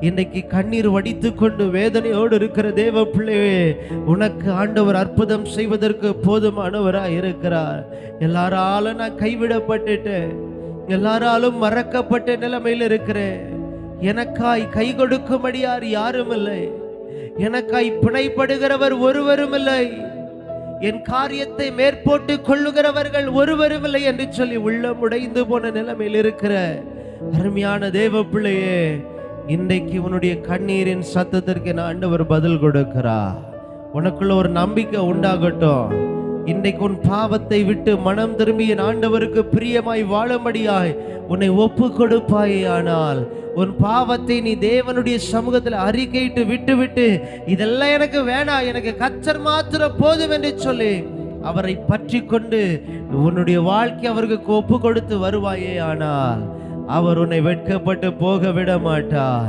இன்னைக்கு கண்ணீர் வடித்து கொண்டு வேதனையோடு இருக்கிற தேவ பிள்ளையே, உனக்கு ஆண்டவர் அற்புதம் செய்வதற்கு போதுமானவராய் இருக்கிறார். எல்லாராலும் நான் கைவிடப்பட்டுட்டேன், எல்லாராலும் மறக்கப்பட்ட நிலைமையில் இருக்கிறேன். எனக்காய் கை கொடுக்கும்படியார் யாரும் இல்லை, எனக்காய் பிணைப்படுகிறவர் ஒருவரும் இல்லை, என் காரியத்தை மேற்போட்டு கொள்ளுகிறவர்கள் ஒருவரும் இல்லை என்று சொல்லி உள்ளம் உடைந்து போன நிலைமையில் இருக்கிற அருமையான தேவ பிள்ளையே, இன்றைக்கு உன்னுடைய கண்ணீரின் சத்தத்திற்கு நான் ஆண்டவர் பதில் கொடுக்கிறார். உனக்குள்ள ஒரு நம்பிக்கை உண்டாகட்டும். இன்றைக்கு உன் பாவத்தை விட்டு மனம் திரும்பி என் ஆண்டவருக்கு பிரியமாய் வாழும்படியாய் உன்னை ஒப்பு கொடுப்பாயே. ஆனால் உன் பாவத்தை நீ தேவனுடைய சமூகத்தில் அறிக்கையிட்டு விட்டு இதெல்லாம் எனக்கு வேணாம், எனக்கு கர்த்தர் மாத்திரம் போதும் என்று சொல்லி அவரை பற்றி கொண்டு உன்னுடைய வாழ்க்கை அவருக்கு ஒப்பு கொடுத்து வருவாயே. ஆனால் அவர் உன்னை வெட்கப்பட்டு போக விட மாட்டார்.